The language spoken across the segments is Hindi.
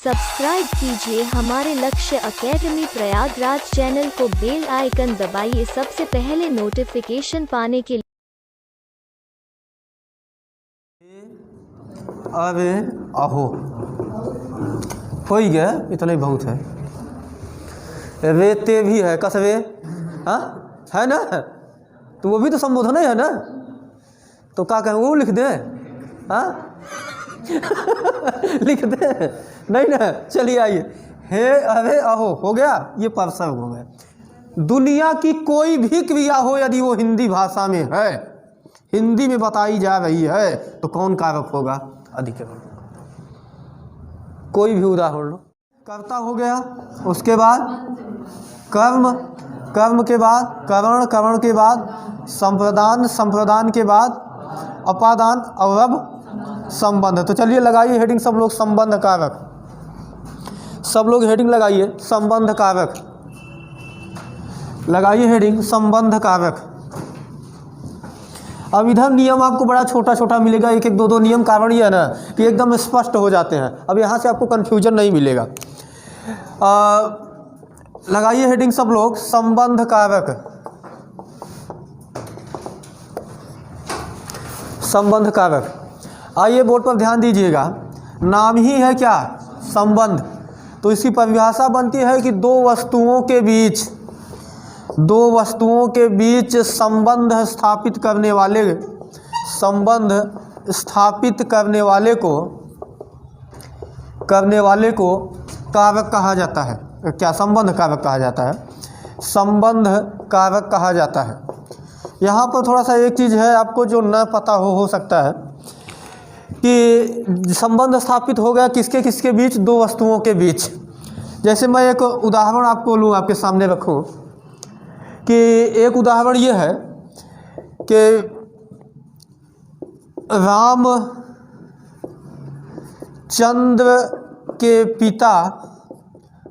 सब्सक्राइब कीजिए हमारे लक्ष्य एकेडमी प्रयागराज चैनल को, बेल आइकन दबाइए सबसे पहले नोटिफिकेशन पाने के लिए। अरे आहो हो ही गया, इतना ही बहुत है। वे ते भी है, कसवे हाँ है ना, तो वो भी तो संबोधन है ना, तो क्या कहें वो लिख दे हाँ लिख दे नहीं ना। चलिए आइए, हे अरे आहो हो गया, ये परसव हो गया। दुनिया की कोई भी क्रिया हो यदि वो हिंदी भाषा में है, हिंदी में बताई जा रही है, तो कौन कारक होगा? अधिकरण। कोई भी उदाहरण लो। कर्ता हो गया, उसके बाद कर्म, कर्म के बाद करण, करण के बाद संप्रदान, संप्रदान के बाद अपादान और अब संबंध। तो चलिए लगाइए हेडिंग सब लोग, संबंध कारक। सब लोग हेडिंग लगाइए संबंध कारक, लगाइए हेडिंग संबंध कारक। अब इधर नियम आपको बड़ा छोटा छोटा मिलेगा, एक एक दो दो नियम, कारण ये है ना कि एकदम स्पष्ट हो जाते हैं। अब यहाँ से आपको कन्फ्यूजन नहीं मिलेगा। लगाइए हेडिंग सब लोग संबंध कारक, संबंध कारक। आइए बोर्ड पर ध्यान दीजिएगा, नाम ही है क्या? संबंध। तो इसकी परिभाषा बनती है कि दो वस्तुओं के बीच, दो वस्तुओं के बीच संबंध स्थापित करने वाले, संबंध स्थापित करने वाले को कारक कहा जाता है। क्या? संबंध कारक कहा जाता है, संबंध कारक कहा जाता है। यहाँ पर थोड़ा सा एक चीज़ है आपको जो न पता हो सकता है कि संबंध स्थापित हो गया किसके किसके बीच? दो वस्तुओं के बीच। जैसे मैं एक उदाहरण आपको लूँ, आपके सामने रखूँ कि एक उदाहरण ये है कि रामचंद्र के पिता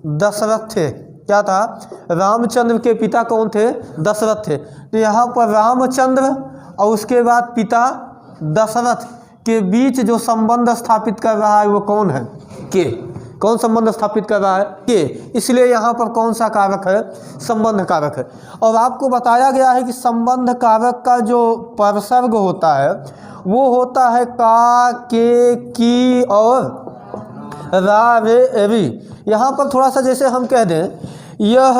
दशरथ थे। क्या था? रामचंद्र के पिता कौन थे? दशरथ थे। तो यहाँ पर रामचंद्र और उसके बाद पिता दशरथ के बीच जो संबंध स्थापित कर रहा है वो कौन है? के। कौन संबंध स्थापित कर रहा है? के। इसलिए यहाँ पर कौन सा कारक है? संबंध कारक है। और आपको बताया गया है कि संबंध कारक का जो परसर्ग होता है वो होता है का, के, की और रा, रे, री। यहाँ पर थोड़ा सा जैसे हम कह दें यह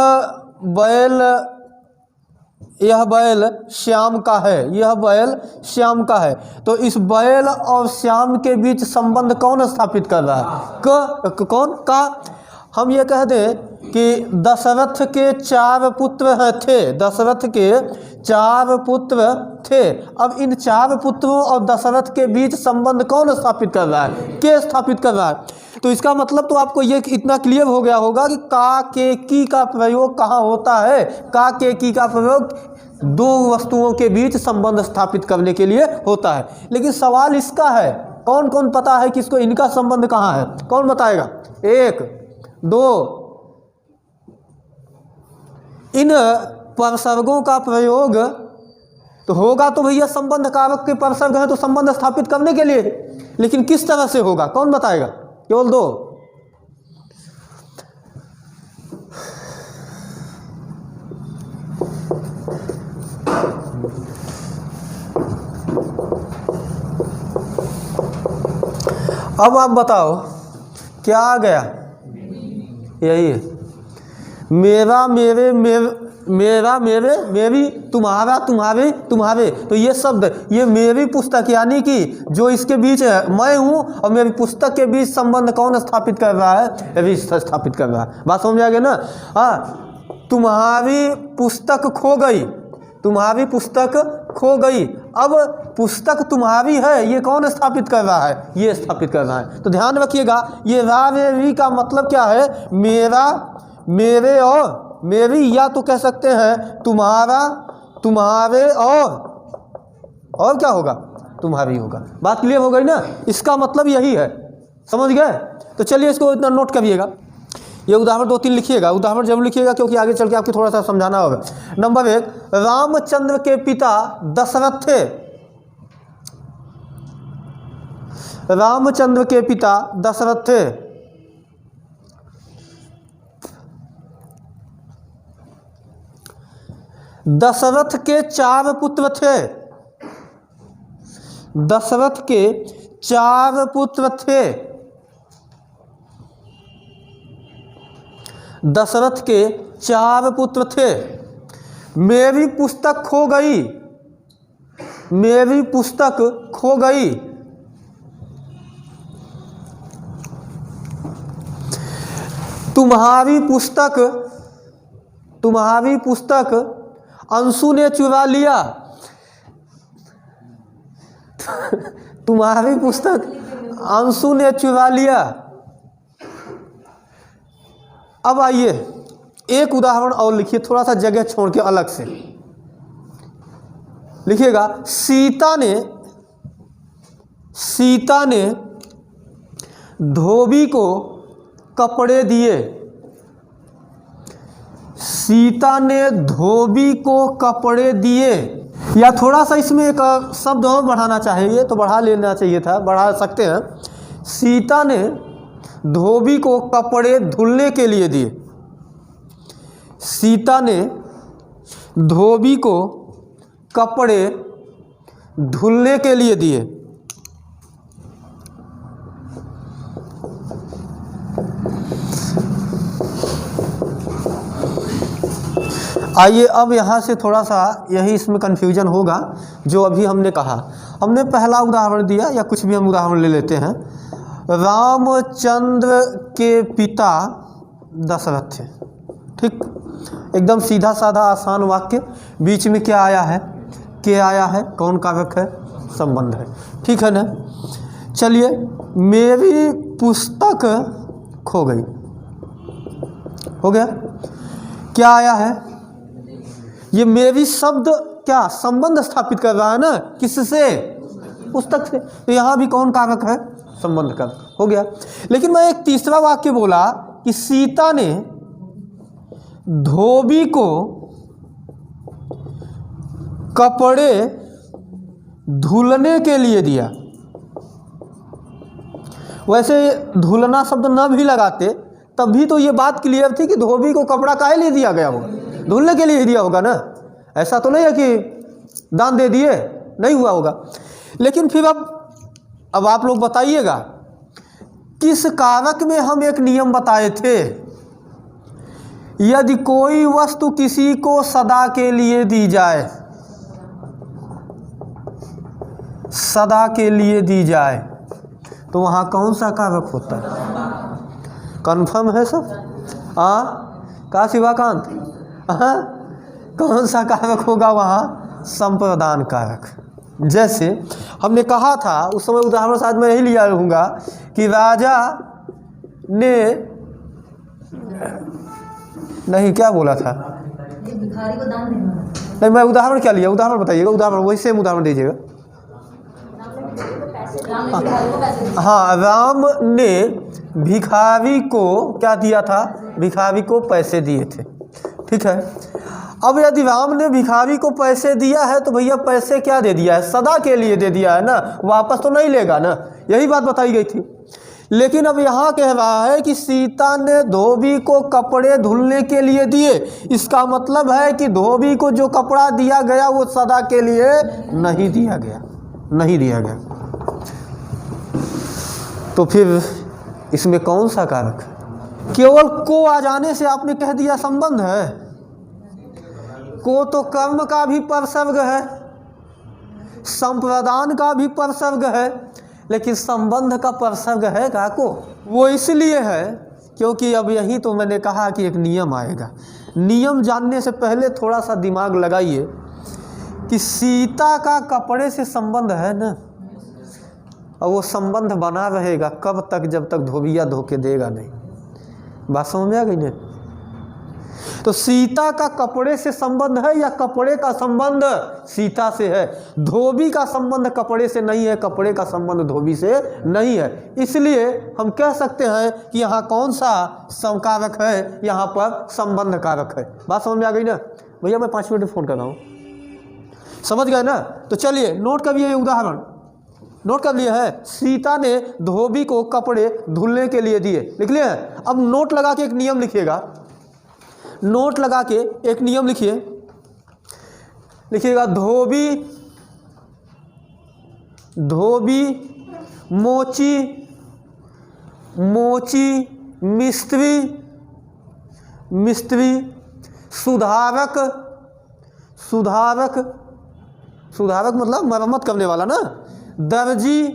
बैल श्याम का है, यह बैल श्याम का है, तो इस बैल और श्याम के बीच संबंध कौन स्थापित कर रहा है? कौन? का। हम ये कह दें कि दशरथ के 4 पुत्र थे, दशरथ के 4 पुत्र थे। अब इन 4 पुत्रों और दशरथ के बीच संबंध कौन स्थापित कर रहा है? के स्थापित कर रहा है। तो इसका मतलब तो आपको ये इतना क्लियर हो गया होगा कि का, के, की का प्रयोग कहाँ होता है? का, के, की का प्रयोग दो वस्तुओं के बीच संबंध स्थापित करने के लिए होता है। लेकिन सवाल इसका है, कौन कौन पता है कि इसको इनका संबंध कहाँ है? कौन बताएगा? 1 2 इन परसर्गों का प्रयोग तो होगा तो भैया संबंध कारक के परसर्ग है तो संबंध स्थापित करने के लिए, लेकिन किस तरह से होगा? कौन बताएगा? केवल 2। अब आप बताओ क्या आ गया? यही है, मेरा, मेरे, मेरा, मेरे, मेरी, तुम्हारा, तुम्हारे, तुम्हारे। तो ये शब्द, ये मेरी पुस्तक यानी कि जो इसके बीच है, मैं हूँ और मेरी पुस्तक के बीच संबंध कौन स्थापित कर रहा है? री स्थापित कर रहा है। बात समझ आ गई ना? हाँ, तुम्हारी पुस्तक खो गई, तुम्हारी पुस्तक खो गई। अब पुस्तक तुम्हारी है, ये कौन स्थापित कर रहा है? ये स्थापित कर रहा है। तो ध्यान रखिएगा, ये रा, रे, री का मतलब क्या है? मेरा, मेरे और मेरी, या तो कह सकते हैं तुम्हारा, तुम्हारे और क्या होगा? तुम्हारी होगा। बात क्लियर हो गई ना? इसका मतलब यही है, समझ गए? तो चलिए इसको इतना नोट करिएगा। ये उदाहरण 2-3 लिखिएगा, उदाहरण जरूर लिखिएगा क्योंकि आगे चल के आपको थोड़ा सा समझाना होगा। नंबर 1, रामचंद्र के पिता दशरथ थे। रामचंद्र के पिता दशरथ थे। दशरथ के 4 पुत्र थे। दशरथ के 4 पुत्र थे। दशरथ के 4 पुत्र थे। मेरी पुस्तक खो गई। मेरी पुस्तक खो गई। तुम्हारी पुस्तक अंशु ने चुरा लिया। तुम्हारी पुस्तक अंशु ने चुरा लिया। अब आइए एक उदाहरण और लिखिए, थोड़ा सा जगह छोड़ के अलग से लिखिएगा। सीता ने धोबी को कपड़े दिए। सीता ने धोबी को कपड़े दिए। या थोड़ा सा इसमें एक शब्द और बढ़ाना चाहिए तो बढ़ा लेना चाहिए था, बढ़ा सकते हैं। सीता ने धोबी को कपड़े धुलने के लिए दिए। सीता ने धोबी को कपड़े धुलने के लिए दिए। आइए अब यहाँ से थोड़ा सा यही इसमें कन्फ्यूजन होगा जो अभी हमने कहा। हमने पहला उदाहरण दिया, या कुछ भी हम उदाहरण ले लेते हैं। रामचंद्र के पिता दशरथ थे। ठीक, एकदम सीधा साधा आसान वाक्य। बीच में क्या आया है? के आया है, कौन कारक है? संबंध है। ठीक है ना। चलिए, मेरी पुस्तक खो गई, हो गया। क्या आया है? ये मेरी शब्द क्या संबंध स्थापित कर रहा है ना, किससे? पुस्तक से। तो यहाँ भी कौन कारक है? संबंध का, हो गया। लेकिन मैं एक तीसरा वाक्य बोला कि सीता ने धोबी को कपड़े धुलने के लिए दिया। वैसे धुलना शब्द न भी लगाते तब भी तो ये बात क्लियर थी कि धोबी को कपड़ा काहे लिए दिया गया होगा? धुलने के लिए ही दिया होगा ना। ऐसा तो नहीं है कि दान दे दिए, नहीं हुआ होगा। लेकिन फिर अब आप लोग बताइएगा, किस कारक में हम एक नियम बताए थे? यदि कोई वस्तु किसी को सदा के लिए दी जाए, सदा के लिए दी जाए, तो वहाँ कौन सा कारक होता है? कन्फर्म है सब? का शिवाकांत? कौन सा कारक होगा वहाँ? संप्रदान कारक। जैसे हमने कहा था उस समय, उदाहरण शायद मैं यही लिया रहूँगा कि राजा ने नहीं, क्या बोला था? भिखारी को दान देना। नहीं, मैं उदाहरण क्या लिया? उदाहरण बताइएगा, उदाहरण वही सेम उदाहरण दीजिएगा। हाँ, राम ने भिखारी को क्या दिया था? भिखारी को पैसे दिए थे। ठीक है। अब यदि राम ने भिखारी को पैसे दिया है तो भैया पैसे क्या दे दिया है? सदा के लिए दे दिया है ना, वापस तो नहीं लेगा ना। यही बात बताई गई थी। लेकिन अब यहाँ कह रहा है कि सीता ने धोबी को कपड़े धुलने के लिए दिए। इसका मतलब है कि धोबी को जो कपड़ा दिया गया वो सदा के लिए नहीं दिया गया, नहीं दिया गया। तो फिर इसमें कौन सा कारक? केवल को आ जाने से आपने कह दिया संबंध है। को तो कर्म का भी परसर्ग है, संप्रदान का भी परसर्ग है, लेकिन संबंध का परसर्ग है का को? वो इसलिए है क्योंकि अब यही तो मैंने कहा कि एक नियम आएगा। नियम जानने से पहले थोड़ा सा दिमाग लगाइए कि सीता का कपड़े से संबंध है ना, और वो संबंध बना रहेगा कब तक? जब तक धोबिया धोके देगा नहीं। बात समझ में आ गई ना? तो सीता का कपड़े से संबंध है या कपड़े का संबंध सीता से है? धोबी का संबंध कपड़े से नहीं है, कपड़े का संबंध धोबी से नहीं है। इसलिए हम कह सकते हैं कि यहाँ कौन सा समकारक है? यहाँ पर संबंध कारक है। बात समझ में आ गई ना? भैया मैं 5 मिनट में फ़ोन कर रहा हूँ, समझ गए ना? तो चलिए नोट करिए, उदाहरण नोट कर लिए है। सीता ने धोबी को कपड़े धुलने के लिए दिए, लिख लिए हैं। अब नोट लगा के एक नियम लिखिएगा। नोट लगा के एक नियम लिखिए लिखिएगा धोबी, धोबी, मोची, मोची, मिस्त्री, मिस्त्री, सुधारक, सुधारक, सुधारक मतलब मरम्मत करने वाला ना, दर्जी,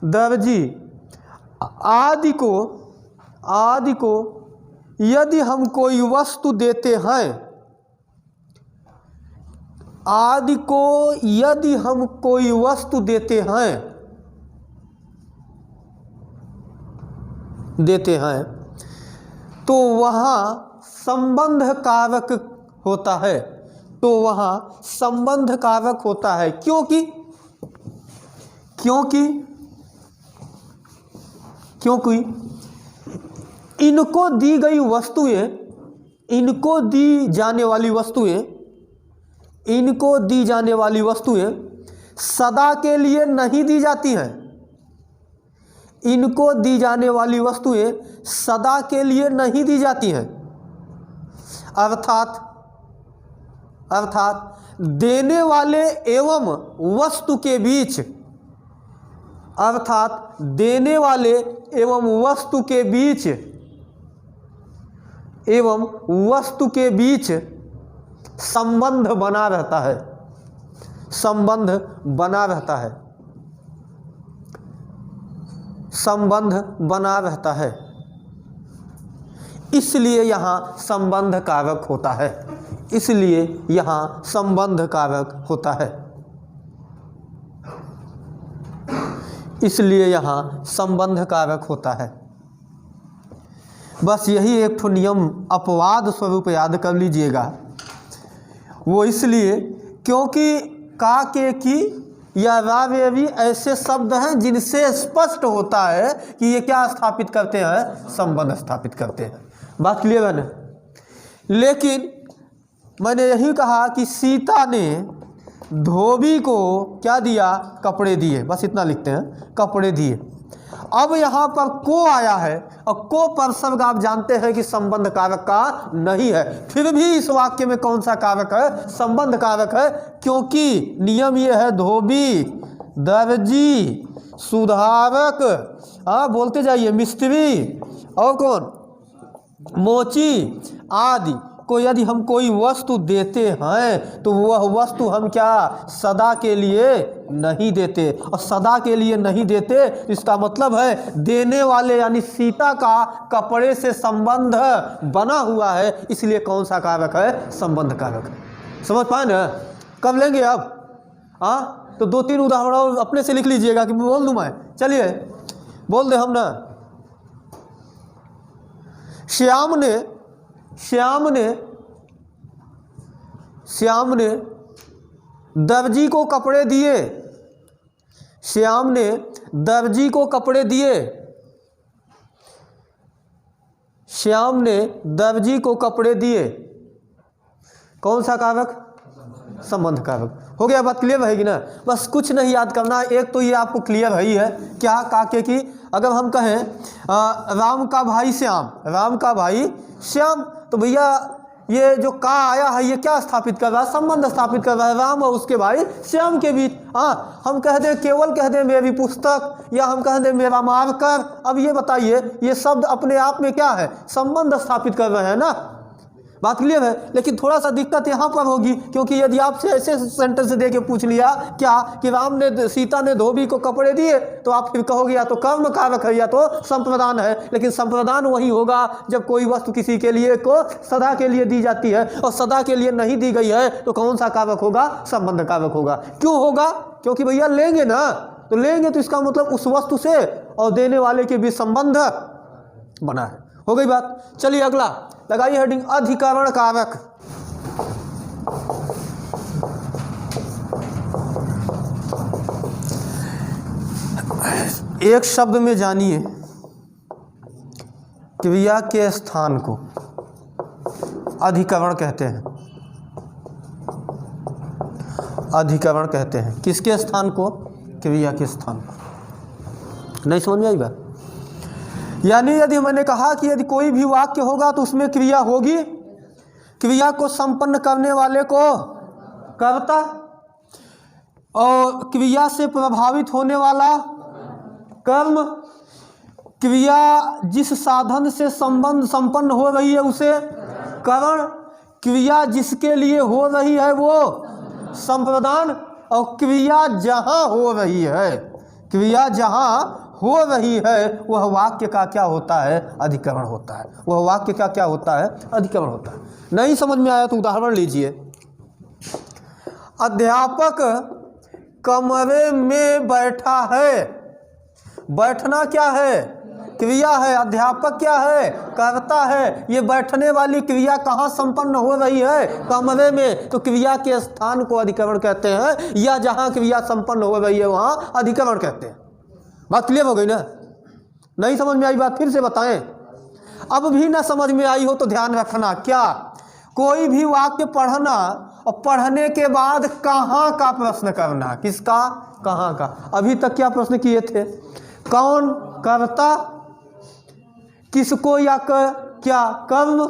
दर्जी। आदि को, आदि को यदि हम कोई वस्तु देते हैं, आदि को यदि हम कोई वस्तु देते हैं, देते हैं तो वहाँ संबंध कारक होता है, तो वहाँ संबंध कारक होता है। क्योंकि क्योंकि क्योंकि इनको दी गई वस्तुएं, इनको दी जाने वाली वस्तुएं, इनको दी जाने वाली वस्तुएं सदा के लिए नहीं दी जाती हैं, इनको दी जाने वाली वस्तुएं सदा के लिए नहीं दी जाती हैं। अर्थात अर्थात देने वाले एवं वस्तु के बीच, अर्थात देने वाले एवं वस्तु के बीच, एवं वस्तु के बीच संबंध बना रहता है, संबंध बना रहता है, संबंध बना रहता है। इसलिए यहाँ संबंध कारक होता है, इसलिए यहाँ संबंध कारक होता है, इसलिए यहाँ संबंध कारक होता है। बस यही एक ठो नियम अपवाद स्वरूप याद कर लीजिएगा। वो इसलिए क्योंकि का, के, की या रा, वे, भी ऐसे शब्द हैं जिनसे स्पष्ट होता है कि ये क्या स्थापित करते हैं, संबंध स्थापित करते हैं। बात क्लियर है ना। लेकिन मैंने यही कहा कि सीता ने धोबी को क्या दिया, कपड़े दिए, बस इतना लिखते हैं, कपड़े दिए। अब यहाँ पर को आया है और को परसर्ग आप जानते हैं कि संबंध कारक का नहीं है, फिर भी इस वाक्य में कौन सा कारक है, संबंध कारक है। क्योंकि नियम ये है धोबी, दर्जी, सुधारक, बोलते जाइए, मिस्त्री और कौन, मोची आदि को यदि हम कोई वस्तु देते हैं तो वह वस्तु हम क्या सदा के लिए नहीं देते, और सदा के लिए नहीं देते इसका मतलब है देने वाले यानी सीता का कपड़े से संबंध बना हुआ है, इसलिए कौन सा कारक है, संबंध कारक। समझ पाए ना। कब लेंगे अब, तो 2-3 उदाहरण अपने से लिख लीजिएगा कि बोल दूं मैं, चलिए बोल दे हम ना। श्याम ने दर्जी को कपड़े दिए, श्याम ने दर्जी को कपड़े दिए, श्याम ने दर्जी को कपड़े दिए। कौन सा कारक, संबंध कारक। हो गया, बात क्लियर रहेगी ना। बस कुछ नहीं याद करना, एक तो ये आपको क्लियर है ही है क्या, काके की। अगर हम कहें राम का भाई श्याम, राम का भाई श्याम, तो भैया ये जो का आया है ये क्या स्थापित कर रहा है, संबंध स्थापित कर रहा है राम और उसके भाई श्याम के बीच। हम कह दें, केवल कह दें मेरी पुस्तक, या हम कह दें मेरा मार्कर। अब ये बताइए, ये शब्द अपने आप में क्या है, संबंध स्थापित कर रहे हैं ना। बात क्लियर है। लेकिन थोड़ा सा दिक्कत यहाँ पर होगी, क्योंकि यदि आपसे ऐसे सेंटेंस दे के पूछ लिया क्या कि राम ने, सीता ने धोबी को कपड़े दिए, तो आप फिर कहोगे या तो कर्म कारक है या तो संप्रदान है। लेकिन संप्रदान वही होगा जब कोई वस्तु किसी के लिए को सदा के लिए दी जाती है और सदा के लिए नहीं दी गई है, तो कौन सा कारक होगा, संबंध कारक होगा। क्यों होगा, क्योंकि भैया लेंगे ना, तो लेंगे तो इसका मतलब उस वस्तु से और देने वाले के बीच संबंध बना है। हो गई बात। चलिए अगला लगाइए हेडिंग, अधिकरण कारक। एक शब्द में जानिए क्रिया के स्थान को अधिकरण कहते हैं, अधिकरण कहते हैं। किसके स्थान को, क्रिया के स्थान को। नहीं समझ में आई बात। यानी यदि मैंने कहा कि यदि कोई भी वाक्य होगा तो उसमें क्रिया होगी, क्रिया को संपन्न करने वाले को कर्ता, और क्रिया से प्रभावित होने वाला कर्म, क्रिया जिस साधन से संबंध संपन्न हो रही है उसे करण, क्रिया जिसके लिए हो रही है वो संप्रदान, और क्रिया जहाँ हो रही है, क्रिया जहाँ हो रही है वह वाक्य का क्या होता है? अधिकरण होता है। वह वाक्य का क्या होता है? अधिकरण होता है। नहीं समझ में आया तो उदाहरण लीजिए। अध्यापक कमरे में बैठा है। बैठना क्या है? क्रिया है। अध्यापक क्या है? कर्ता है। ये बैठने वाली क्रिया कहाँ संपन्न हो रही है? कमरे में। तो क्रिया के स्थान को अधिकरण कहते हैं, या जहाँ क्रिया संपन्न हो रही है वहाँ अधिकरण कहते हैं। बात क्लियर हो गई ना? नहीं समझ में आई बात फिर से बताएं। अब भी ना समझ में आई हो तो ध्यान रखना, क्या कोई भी वाक्य पढ़ना और पढ़ने के बाद कहाँ का प्रश्न करना। किसका? कहाँ का। अभी तक क्या प्रश्न किए थे? कौन? कर्ता, किसको या क्या? कर्म,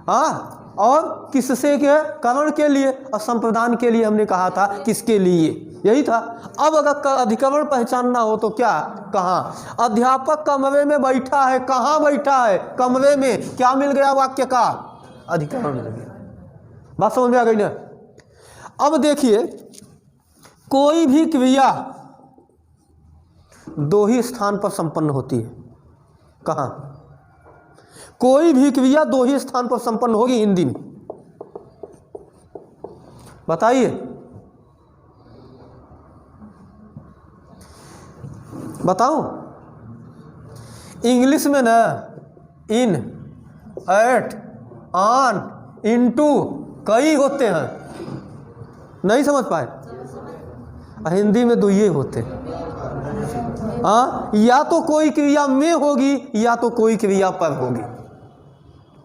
हाँ, और किससे के? करण के लिए, और संप्रदान के लिए हमने कहा था किसके लिए, यही था। अब अगर अधिकरण पहचानना हो तो क्या? कहाँ। अध्यापक कमरे में बैठा है। कहाँ बैठा है? कमरे में। क्या मिल गया? वाक्य का अधिकरण मिल गया। बात समझ में आ गई ना? अब देखिए, कोई भी क्रिया दो ही स्थान पर संपन्न होती है। कहाँ? कोई भी क्रिया दो ही स्थान पर संपन्न होगी हिंदी में। बताइए। बताऊं? इंग्लिश में ना इन, एट, ऑन, इनटू कई होते हैं। नहीं समझ पाए? हिंदी में दो ये होते हैं। हाँ, या तो कोई क्रिया में होगी या तो कोई क्रिया पर होगी।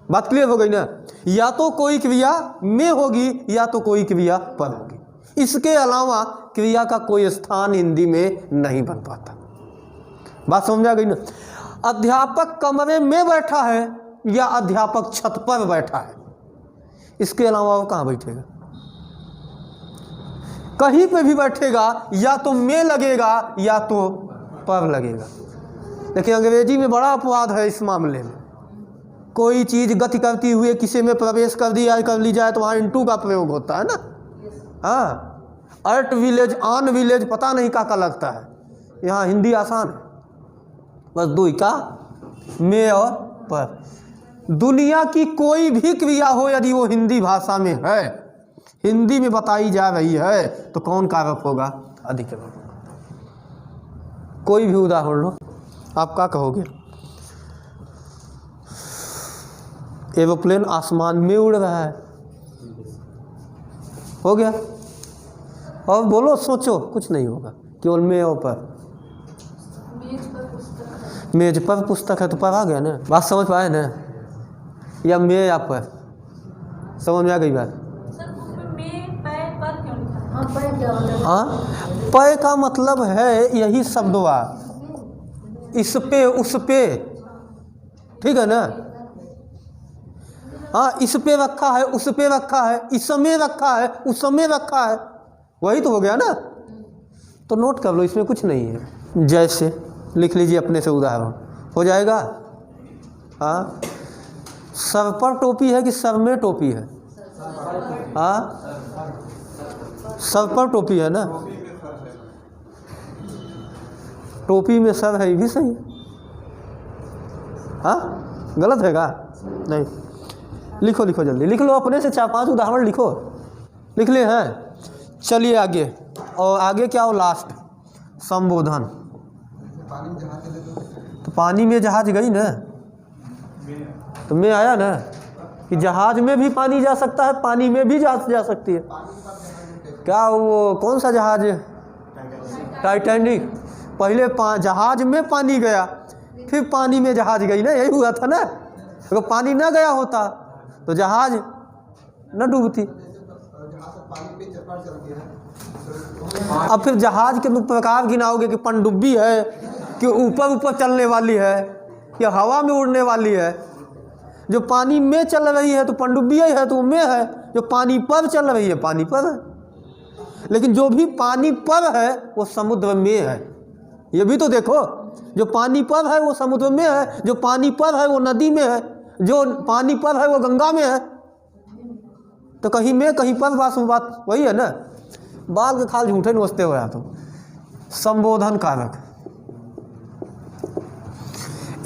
बात क्लियर हो गई ना? या तो कोई क्रिया में होगी या तो कोई क्रिया पर होगी। इसके अलावा क्रिया का कोई स्थान हिंदी में नहीं बन पाता। बात समझ आ गई ना? अध्यापक कमरे में बैठा है या अध्यापक छत पर बैठा है, इसके अलावा वो कहाँ बैठेगा? कहीं पे भी बैठेगा या तो में लगेगा या तो पर लगेगा। लेकिन अंग्रेजी में बड़ा अपवाद है इस मामले में। कोई चीज़ गति करती हुए किसी में प्रवेश कर ली जाए तो वहाँ इनटू का प्रयोग होता है ना। हाँ, अर्ट विलेज, ऑन विलेज, पता नहीं का लगता है। यहाँ हिंदी आसान है, बस दो ही का, में और पर। दुनिया की कोई भी क्रिया हो यदि वो हिंदी भाषा में है, हिंदी में बताई जा रही है, तो कौन कारक होगा? अधिकरण। कोई भी उदाहरण लो, आप क्या कहोगे? एरोप्लेन आसमान में उड़ रहा है, हो गया। और बोलो, सोचो, कुछ नहीं होगा, केवल में और पर। मेज पर पुस्तक है तो पर आ गया ना। बात समझ पाए ना? या में या पर? समझ में आ गई बात? हाँ, पै का मतलब है यही शब्द हुआ, इस पे, उस पे, ठीक है ना? हाँ, इस पे रखा है, उस पे रखा है, इस समय रखा है, उस समय रखा है, वही तो हो गया ना। तो नोट कर लो, इसमें कुछ नहीं है। जैसे लिख लीजिए अपने से उदाहरण, हो जाएगा। हाँ, सर पर टोपी है कि सर में टोपी है? हाँ, सर पर टोपी है ना। टोपी में सर है, भी सही है। हाँ, गलत है का? नहीं। लिखो लिखो, जल्दी लिख लो, अपने से 4-5 उदाहरण लिखो। लिख लिए हैं? चलिए आगे। और आगे क्या हो? लास्ट संबोधन। तो पानी में जहाज गई ना, तो में आया ना कि जहाज में भी पानी जा सकता है, पानी में भी जा सकती है। क्या वो कौन सा जहाज? टाइटैनिक। पहले जहाज में पानी गया, फिर पानी में जहाज गई ना, यही हुआ था ना। अगर पानी ना गया होता तो जहाज न डूबती। अब फिर जहाज के प्रकार गिनाओगे कि पनडुब्बी है, कि ऊपर ऊपर चलने वाली है, कि हवा में उड़ने वाली है। जो पानी में चल रही है तो पनडुब्बी है, तो वो में है। जो पानी पर चल रही है पानी पर है। लेकिन जो भी पानी पर है वो समुद्र में है। ये भी तो देखो, जो पानी पर है वो समुद्र में है, जो पानी पर है वो नदी में है, जो पानी पर है वो गंगा में है। तो कहीं में कहीं पर बात वही है ना। बाल के खाल झूठे नोचते हो यार तुम। संबोधन कारक,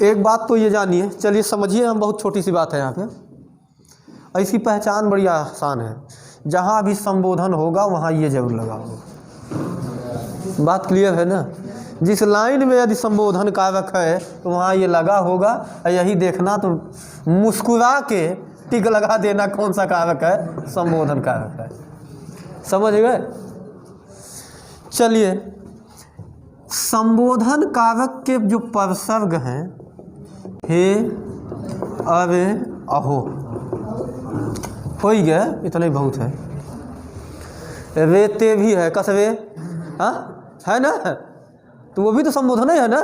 एक बात तो ये जानिए, चलिए समझिए, हम बहुत छोटी सी बात है यहाँ पे। इसकी पहचान बड़ी आसान है, जहाँ भी संबोधन होगा वहाँ ये जरूर लगाओ। बात क्लियर है ना। जिस लाइन में यदि संबोधन कारक है तो वहाँ ये लगा होगा। यही देखना, तो मुस्कुरा के टिक लगा देना कौन सा कारक है, संबोधन कारक है। समझ गए। चलिए, संबोधन कारक के जो परसर्ग हैं, हे, अरे, अहो, हो ही गया, इतना ही बहुत है। वे ते भी है, कसवे, हाँ है ना, तो वो भी तो संबोधन है ना।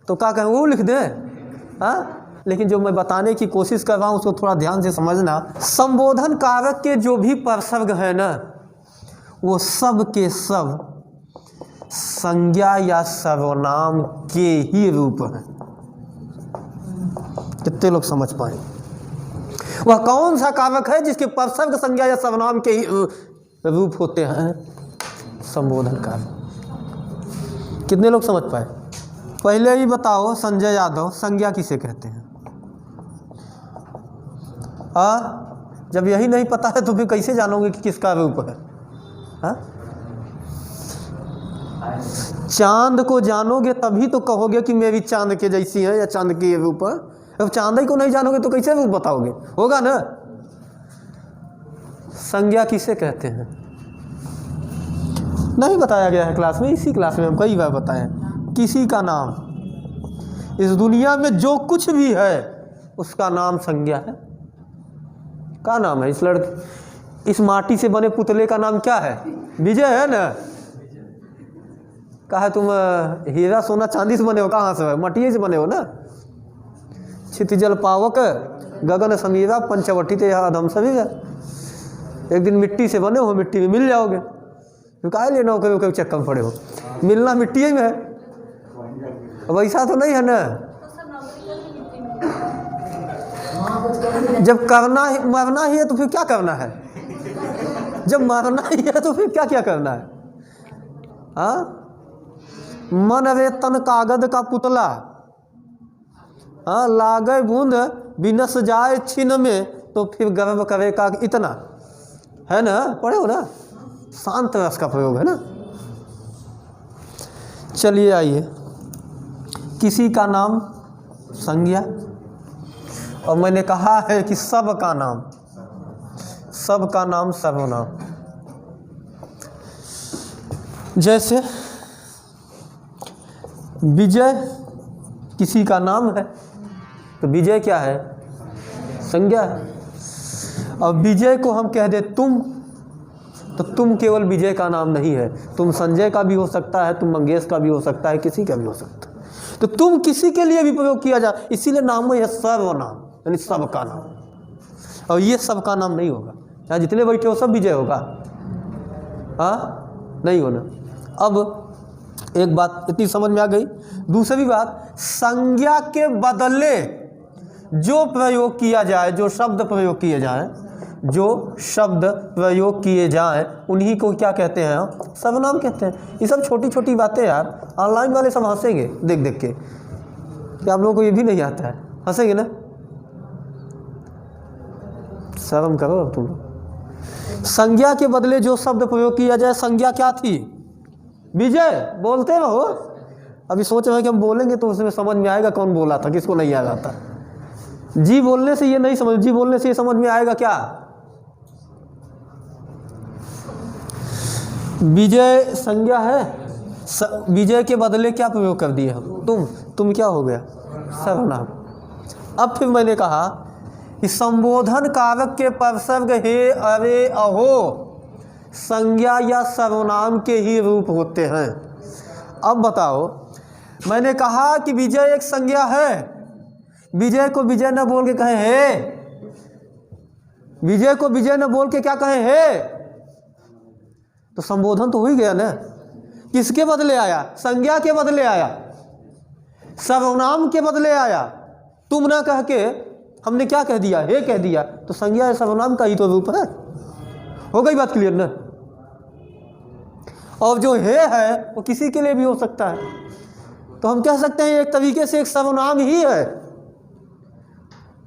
तो क्या कहें, वो लिख दें, हाँ। लेकिन जो मैं बताने की कोशिश कर रहा हूँ उसको थोड़ा ध्यान से समझना। संबोधन कारक के जो भी परसर्ग है ना, वो सब के सब संज्ञा या सर्वनाम के ही रूप हैं। कितने लोग समझ पाए। वह कौन सा कारक है जिसके परसर्ग संज्ञा या सर्वनाम के ही रूप होते हैं, संबोधन कारक। कितने लोग समझ पाए। पहले ही बताओ संजय यादव, संज्ञा किसे कहते हैं। जब यही नहीं पता है तो फिर कैसे जानोगे कि किसका रूप है। चांद को जानोगे तभी तो कहोगे कि मेरी चांद के जैसी है या चांद के ये रूप है। अब चांद ही को नहीं जानोगे तो कैसे रूप बताओगे, होगा ना। संज्ञा किसे कहते हैं नहीं बताया गया है क्लास में। इसी क्लास में हम कई बार बताए हैं। किसी का नाम, इस दुनिया में जो कुछ भी है उसका नाम संज्ञा है। क्या नाम है इस लड़के, इस माटी से बने पुतले का नाम क्या है, विजय है ना। कहा है तुम हीरा सोना चांदी से बने हो, कहाँ से, मटिए से बने हो ना। क्षितिजल पावक गगन समीरा पंचवटी ते अधम सभी। एक दिन मिट्टी से बने हो, मिट्टी में मिल जाओगे। तो काहे लेना हो, कभी चक्कर पड़े हो, मिलना मिट्टी में है। वैसा तो नहीं है ना। जब करना ही मरना ही है तो फिर क्या करना है, जब मरना ही है तो फिर क्या क्या करना है। हाँ, मन रे तन कागज का पुतला, हाँ लागे बूंद बिनस जाए छिन में, तो फिर गर्व करे का इतना, है ना। पढ़े हो ना, शांत रस का प्रयोग है ना। चलिए आइए, किसी का नाम संज्ञा, और मैंने कहा है कि सब का नाम, सब का नाम सर्वनाम। जैसे विजय किसी का नाम है, तो विजय क्या है, संज्ञा है। और विजय को हम कह दे तुम, तो तुम केवल विजय का नाम नहीं है, तुम संजय का भी हो सकता है, तुम मंगेश का भी हो सकता है, किसी का भी हो सकता है। तो तुम किसी के लिए भी प्रयोग किया जाए, इसीलिए नाम है सर्वनाम, यानी सबका नाम। और ये सबका नाम नहीं होगा, यहाँ जितने बैठे हो सब विजय होगा, हाँ नहीं होना। अब एक बात इतनी समझ में आ गई। दूसरी बात, संज्ञा के बदले जो प्रयोग किया जाए, जो शब्द प्रयोग किए जाए, जो शब्द प्रयोग किए जाएं, उन्हीं को क्या कहते हैं, हम सर्वनाम कहते हैं। ये सब छोटी छोटी बातें यार, ऑनलाइन वाले सब हंसेंगे देख देख के कि आप लोगों को ये भी नहीं आता है, हंसेंगे ना। शर्म करो अब तुम। संज्ञा के बदले जो शब्द प्रयोग किया जाए, संज्ञा क्या थी, विजय। बोलते रहो, अभी सोच रहे हैं कि हम बोलेंगे तो उसमें समझ में आएगा कौन बोला था, किसको नहीं आ रहा था। जी बोलने से ये नहीं समझ, जी बोलने से ये समझ में आएगा क्या, विजय संज्ञा है। विजय के बदले क्या प्रयोग कर दिए हम, तुम क्या हो गया, सर्वनाम। अब फिर मैंने कहा कि संबोधन कारक के परसर्ग हे, अरे, अहो संज्ञा या सर्वनाम के ही रूप होते हैं। अब बताओ, मैंने कहा कि विजय एक संज्ञा है, विजय को विजय न बोल के कहें हे, विजय को विजय न बोल के क्या कहें हे, तो संबोधन तो हो ही गया ना। किसके बदले आया? संज्ञा के बदले आया, सर्वनाम के बदले आया। तुम ना कह के हमने क्या कह दिया? हे कह दिया, तो संज्ञा या सर्वनाम का ही तो रूप है। हो गई बात क्लियर ना? और जो हे है वो किसी के लिए भी हो सकता है, तो हम कह सकते हैं एक तरीके से एक सर्वनाम ही है।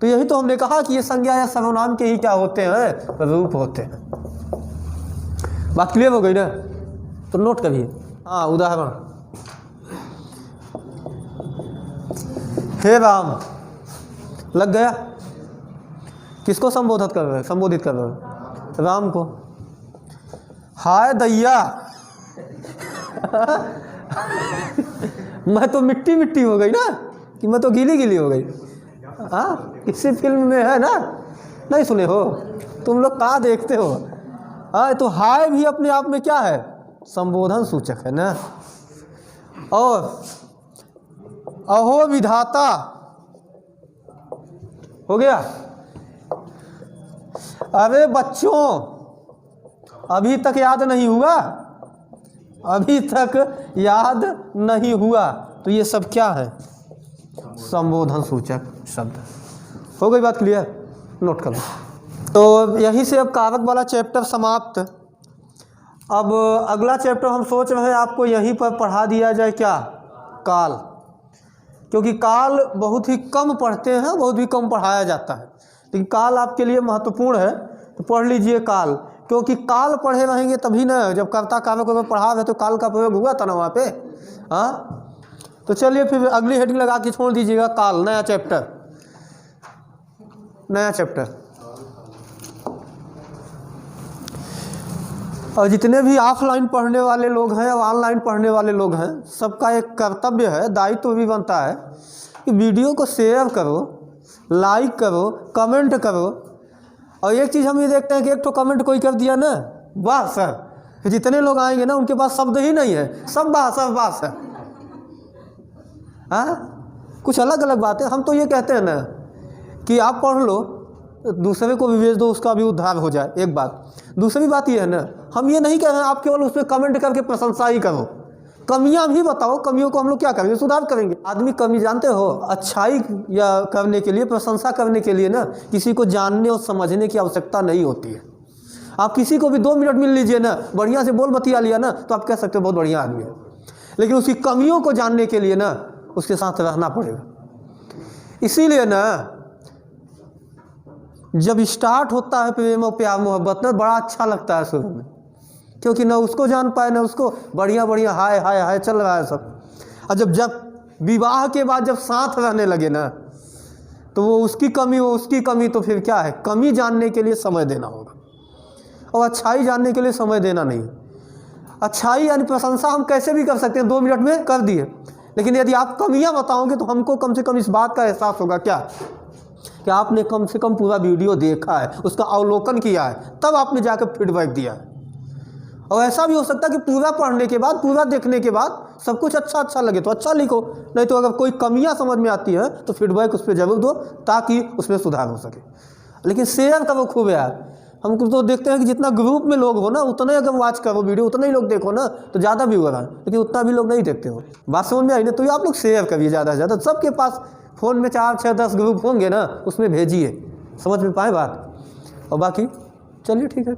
तो यही तो हमने कहा कि ये संज्ञा या सर्वनाम के ही क्या होते हैं? रूप होते हैं। बात क्लियर हो गई ना? तो नोट करिए। हाँ, उदाहरण, हे राम, लग गया। किसको संबोधित कर रहे हैं? संबोधित कर रहे हैं राम को। हाय दैया, मैं तो मिट्टी मिट्टी हो गई ना, कि मैं तो गीली गीली हो गई। हाँ, किसी फिल्म में है ना, नहीं सुने हो तुम लोग? कहाँ देखते हो? हाँ, तो हाय भी अपने आप में क्या है? संबोधन सूचक है ना। और अहो विधाता हो गया। अरे बच्चों, अभी तक याद नहीं हुआ? अभी तक याद नहीं हुआ, तो ये सब क्या है? संबोधन सूचक शब्द। हो गई बात क्लियर? नोट कर लो। तो यहीं से अब कारक वाला चैप्टर समाप्त। अब अगला चैप्टर हम सोच रहे हैं आपको यहीं पर पढ़ा दिया जाए, क्या? काल। क्योंकि काल बहुत ही कम पढ़ते हैं, बहुत ही कम पढ़ाया जाता है, लेकिन काल आपके लिए महत्वपूर्ण है, तो पढ़ लीजिए काल। क्योंकि काल पढ़े रहेंगे तभी ना, जब कर्ता कारक को पढ़ा रहे तो काल का प्रयोग हुआ था ना वहाँ पे। हाँ, तो चलिए फिर अगली हेडिंग लगा के छोड़ दीजिएगा, काल, नया चैप्टर, नया चैप्टर। और जितने भी ऑफलाइन पढ़ने वाले लोग हैं और ऑनलाइन पढ़ने वाले लोग हैं, सबका एक कर्तव्य है, दायित्व भी बनता है कि वीडियो को शेयर करो, लाइक करो, कमेंट करो। और एक चीज़ हम ये देखते हैं कि एक तो कमेंट कोई कर दिया ना, वाह सर, जितने लोग आएंगे ना उनके पास शब्द ही नहीं है, सब वाह सब वाह सर। हाँ, कुछ अलग अलग बात है। हम तो ये कहते हैं ना कि आप पढ़ लो, दूसरे को भी भेज दो, उसका भी उद्धार हो जाए, एक बात। दूसरी बात ये है ना, हम ये नहीं कह रहे हैं आप केवल उस पर कमेंट करके प्रशंसा ही करो, कमियां भी बताओ। कमियों को हम लोग क्या करेंगे? सुधार करेंगे। आदमी कमी जानते हो, अच्छाई या करने के लिए, प्रशंसा करने के लिए ना, किसी को जानने और समझने की आवश्यकता नहीं होती है। आप किसी को भी 2 मिनट मिल लीजिए ना, बढ़िया से बोल बतिया लिया ना, तो आप कह सकते हो बहुत बढ़िया आदमी है। लेकिन उसकी कमियों को जानने के लिए ना उसके साथ रहना पड़ेगा। इसीलिए ना जब स्टार्ट होता है प्रेम और प्यार मोहब्बत ना, बड़ा अच्छा लगता है शुरू में, क्योंकि ना उसको जान पाए ना उसको, बढ़िया बढ़िया हाय हाय हाय चल रहा है सब। और जब विवाह के बाद जब साथ रहने लगे ना, तो वो उसकी कमी, वो उसकी कमी, तो फिर क्या है? कमी जानने के लिए समय देना होगा, और अच्छाई जानने के लिए समय देना नहीं। अच्छाई यानी प्रशंसा हम कैसे भी कर सकते हैं, 2 मिनट में कर दिए, लेकिन यदि आप कमियां बताओगे तो हमको कम से कम इस बात का एहसास होगा क्या, कि आपने कम से कम पूरा वीडियो देखा है, उसका अवलोकन किया है, तब आपने जाकर फीडबैक दिया है। और ऐसा भी हो सकता है कि पूरा पढ़ने के बाद, पूरा देखने के बाद सब कुछ अच्छा लगे तो अच्छा लिखो, नहीं तो अगर कोई कमियां समझ में आती है तो फीडबैक उस पर जरूर दो, ताकि उसमें सुधार हो सके। लेकिन शेयर करो खूब यार। हम तो देखते हैं कि जितना ग्रुप में लोग हो ना, उतना ही अगर वॉच करो वीडियो, उतना ही लोग देखो ना, तो ज़्यादा व्यू आ रहा है, लेकिन उतना भी लोग नहीं देखते हो। बात समझ में आई ना? तो ये आप लोग शेयर करिए ज़्यादा से ज़्यादा। सबके पास फ़ोन में 4, 6, 10 ग्रुप होंगे ना, उसमें भेजिए, समझ में पाए बात। और बाकी चलिए ठीक है।